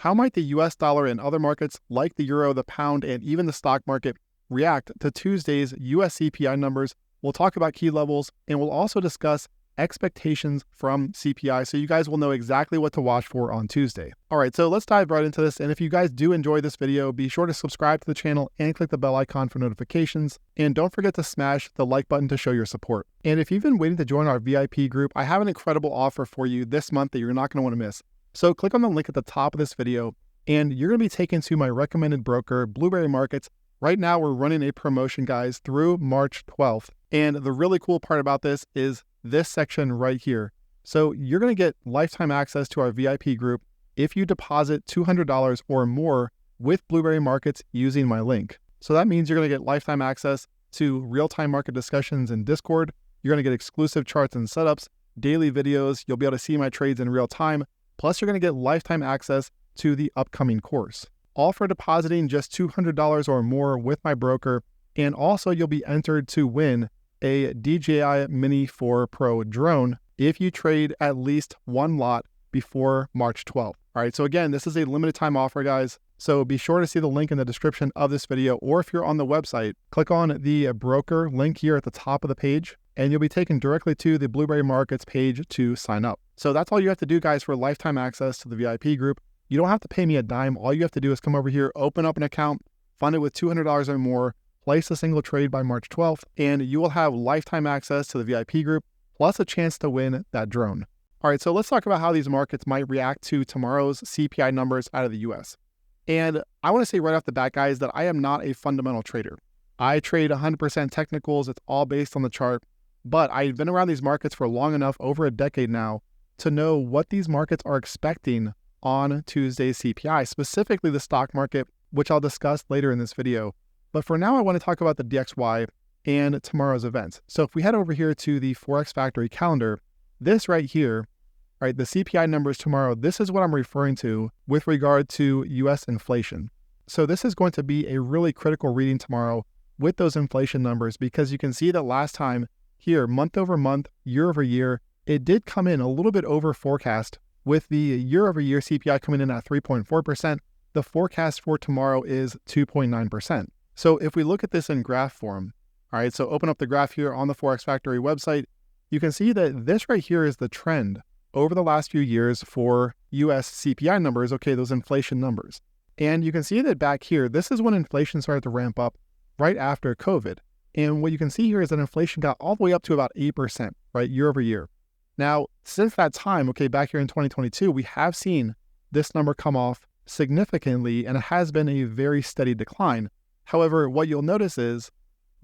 How might the US dollar and other markets like the euro, the pound, and even the stock market react to Tuesday's US CPI numbers? We'll talk about key levels, and we'll also discuss expectations from CPI so you guys will know exactly what to watch for on Tuesday. All right, so let's dive right into this. And if you guys do enjoy this video, be sure to subscribe to the channel and click the bell icon for notifications. And don't forget to smash the like button to show your support. And if you've been waiting to join our VIP group, I have an incredible offer for you this month that you're not going to want to miss. So click on the link at the top of this video, and you're going to be taken to my recommended broker, Blueberry Markets. Right now, we're running a promotion, guys, through March 12th. And the really cool part about this is this section right here. So you're going to get lifetime access to our VIP group if you deposit $200 or more with Blueberry Markets using my link. So that means you're going to get lifetime access to real-time market discussions in Discord. You're going to get exclusive charts and setups, daily videos. You'll be able to see my trades in real time. Plus, you're going to get lifetime access to the upcoming course. All for depositing just $200 or more with my broker. And also, you'll be entered to win a DJI Mini 4 Pro drone if you trade at least one lot before March 12th. All right, so again, this is a limited time offer, guys. So be sure to see the link in the description of this video, or if you're on the website, click on the broker link here at the top of the page, and you'll be taken directly to the Blueberry Markets page to sign up. So that's all you have to do, guys, for lifetime access to the VIP group. You don't have to pay me a dime. All you have to do is come over here, open up an account, fund it with $200 or more, place a single trade by March 12th, and you will have lifetime access to the VIP group, plus a chance to win that drone. All right, so let's talk about how these markets might react to tomorrow's CPI numbers out of the US. And I want to say right off the bat, guys, that I am not a fundamental trader. I trade 100% technicals. It's all based on the chart. But I've been around these markets for long enough, over a decade now, to know what these markets are expecting on Tuesday's CPI, specifically the stock market, which I'll discuss later in this video. But for now, I want to talk about the DXY and tomorrow's events. So if we head over here to the Forex Factory calendar, this right here, right, the CPI numbers tomorrow, this is what I'm referring to with regard to US inflation. So this is going to be a really critical reading tomorrow with those inflation numbers, because you can see that last time here, month over month, year over year, it did come in a little bit over forecast, with the year over year CPI coming in at 3.4%. The forecast for tomorrow is 2.9%. So if we look at this in graph form, all right, so open up the graph here on the Forex Factory website, you can see that this right here is the trend over the last few years for US CPI numbers, okay, those inflation numbers. And you can see that back here, this is when inflation started to ramp up right after COVID. And what you can see here is that inflation got all the way up to about 8%, right, year over year. Now, since that time, okay, back here in 2022, we have seen this number come off significantly, and it has been a very steady decline. However, what you'll notice is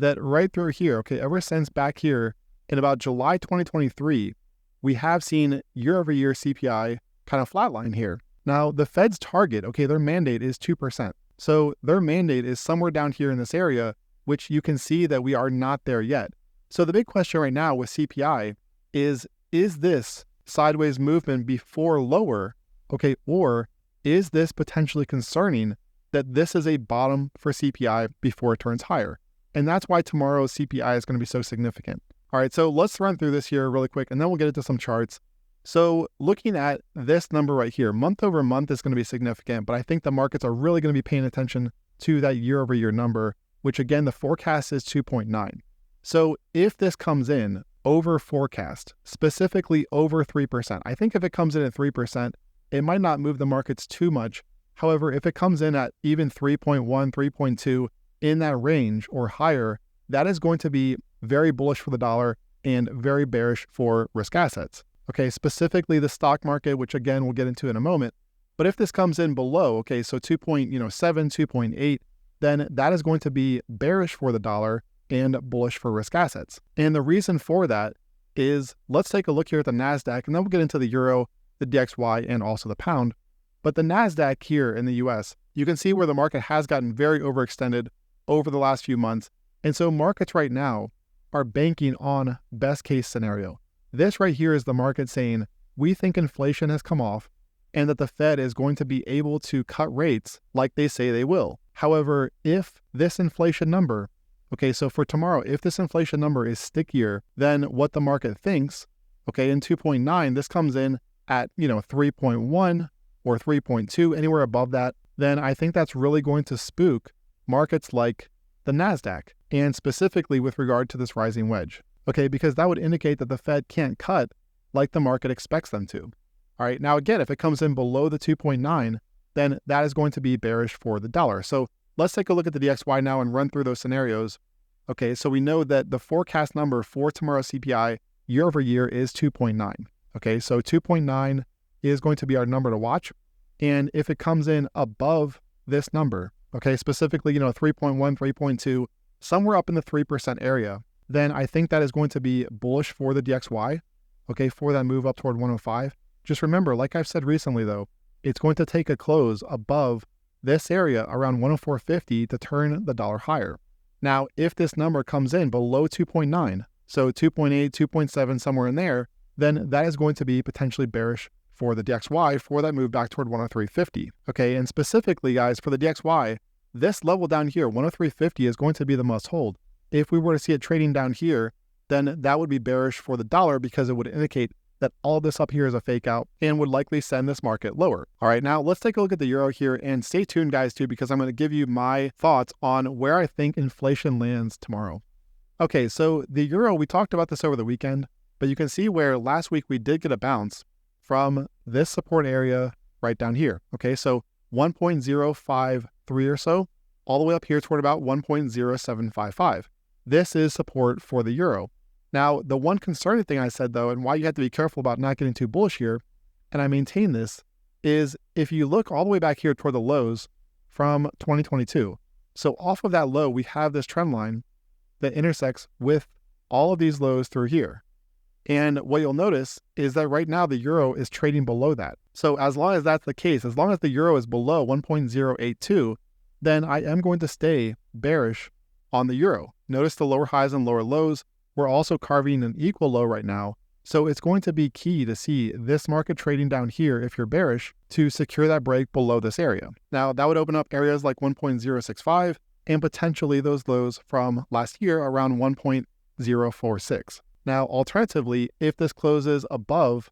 that right through here, okay, ever since back here in about July 2023, we have seen year-over-year CPI kind of flatline here. Now, the Fed's target, okay, their mandate is 2%. So their mandate is somewhere down here in this area, which you can see that we are not there yet. So the big question right now with CPI is this sideways movement before lower, okay, or is this potentially concerning that this is a bottom for CPI before it turns higher? And that's why tomorrow's CPI is going to be so significant. All right, so let's run through this here really quick, and then we'll get into some charts. So looking at this number right here, month over month is going to be significant, but I think the markets are really going to be paying attention to that year over year number, which again, the forecast is 2.9. So if this comes in over forecast, specifically over 3%, I think if it comes in at 3%, it might not move the markets too much. However, if it comes in at even 3.1, 3.2 in that range or higher, that is going to be very bullish for the dollar and very bearish for risk assets. Okay, specifically the stock market, which again, we'll get into in a moment. But if this comes in below, okay, so 2.7, 2.8, then that is going to be bearish for the dollar and bullish for risk assets. And the reason for that is, let's take a look here at the Nasdaq, and then we'll get into the euro, the DXY, and also the pound. But the Nasdaq here in the US, you can see where the market has gotten very overextended over the last few months. And so markets right now are banking on best case scenario. This right here is the market saying, we think inflation has come off and that the Fed is going to be able to cut rates like they say they will. However, if this inflation number, okay, so for tomorrow, if this inflation number is stickier than what the market thinks, okay, in 2.9, this comes in at, 3.1, or 3.2, anywhere above that, then I think that's really going to spook markets like the Nasdaq, and specifically with regard to this rising wedge. Okay, because that would indicate that the Fed can't cut like the market expects them to. All right, now again, if it comes in below the 2.9, then that is going to be bearish for the dollar. So let's take a look at the DXY now and run through those scenarios. Okay, so we know that the forecast number for tomorrow's CPI year over year is 2.9. Okay, so 2.9 is going to be our number to watch. And if it comes in above this number, okay, specifically, 3.1, 3.2, somewhere up in the 3% area, then I think that is going to be bullish for the DXY, okay, for that move up toward 105. Just remember, like I've said recently though, it's going to take a close above this area around 104.50 to turn the dollar higher. Now, if this number comes in below 2.9, so 2.8, 2.7, somewhere in there, then that is going to be potentially bearish for the DXY for that move back toward 103.50. Okay, and specifically, guys, for the DXY, this level down here, 103.50, is going to be the must hold. If we were to see it trading down here, then that would be bearish for the dollar because it would indicate that all this up here is a fake out and would likely send this market lower. All right, now let's take a look at the euro here, and stay tuned, guys, too, because I'm going to give you my thoughts on where I think inflation lands tomorrow. Okay, so the euro, we talked about this over the weekend, but you can see where last week we did get a bounce from this support area right down here. Okay, so 1.053 or so, all the way up here toward about 1.0755. This is support for the euro. Now, the one concerning thing I said, though, and why you have to be careful about not getting too bullish here, and I maintain this, is if you look all the way back here toward the lows from 2022. So off of that low, we have this trend line that intersects with all of these lows through here. And what you'll notice is that right now the euro is trading below that. So as long as that's the case, as long as the euro is below 1.082, then I am going to stay bearish on the euro. Notice the lower highs and lower lows. We're also carving an equal low right now. So it's going to be key to see this market trading down here, if you're bearish, to secure that break below this area. Now, that would open up areas like 1.065 and potentially those lows from last year around 1.046. Now, alternatively, if this closes above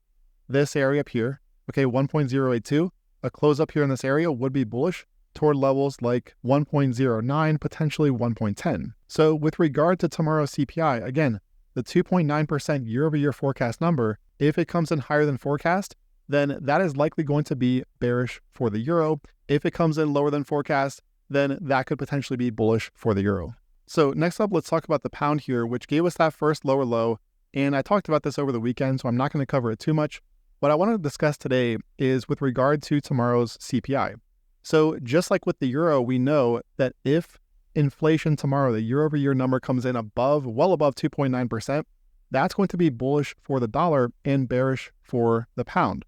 this area up here, okay, 1.082, a close up here in this area would be bullish toward levels like 1.09, potentially 1.10. So with regard to tomorrow's CPI, again, the 2.9% year-over-year forecast number, if it comes in higher than forecast, then that is likely going to be bearish for the euro. If it comes in lower than forecast, then that could potentially be bullish for the euro. So next up, let's talk about the pound here, which gave us that first lower low. And I talked about this over the weekend, so I'm not going to cover it too much. What I want to discuss today is with regard to tomorrow's CPI. So just like with the euro, we know that if inflation tomorrow, the year-over-year number comes in above, well above 2.9%, that's going to be bullish for the dollar and bearish for the pound.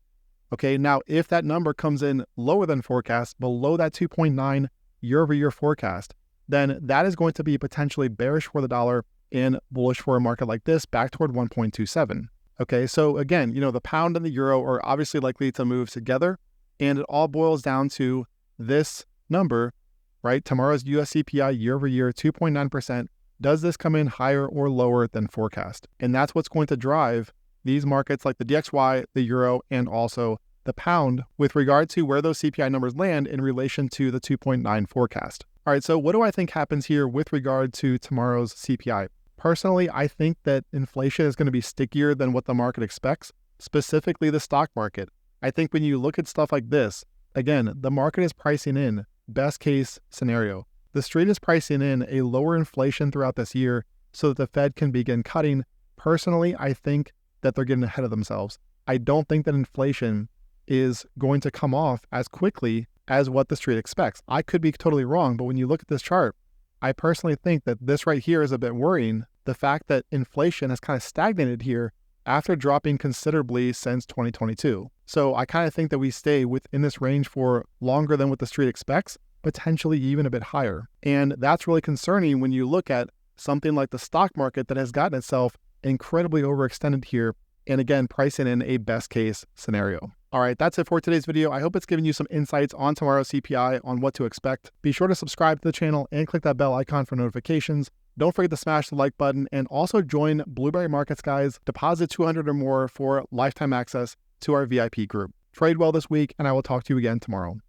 Okay, now if that number comes in lower than forecast, below that 2.9 year-over-year forecast, then that is going to be potentially bearish for the dollar and bullish for a market like this back toward 1.27. Okay, so again, the pound and the euro are obviously likely to move together, and it all boils down to this number, right? Tomorrow's US CPI year over year, 2.9%. Does this come in higher or lower than forecast? And that's what's going to drive these markets like the DXY, the euro, and also the pound with regard to where those CPI numbers land in relation to the 2.9 forecast. All right, so what do I think happens here with regard to tomorrow's CPI? Personally, I think that inflation is going to be stickier than what the market expects, specifically the stock market. I think when you look at stuff like this, again, the market is pricing in best case scenario. The street is pricing in a lower inflation throughout this year so that the Fed can begin cutting. Personally, I think that they're getting ahead of themselves. I don't think that inflation is going to come off as quickly as what the street expects. I could be totally wrong, but when you look at this chart, I personally think that this right here is a bit worrying. The fact that inflation has kind of stagnated here after dropping considerably since 2022. So I kind of think that we stay within this range for longer than what the street expects, potentially even a bit higher. And that's really concerning when you look at something like the stock market that has gotten itself incredibly overextended here, and again, pricing in a best case scenario. All right, that's it for today's video. I hope it's given you some insights on tomorrow's CPI, on what to expect. Be sure to subscribe to the channel and click that bell icon for notifications. Don't forget to smash the like button and also join Blueberry Markets, guys. Deposit $200 or more for lifetime access to our VIP group. Trade well this week, and I will talk to you again tomorrow.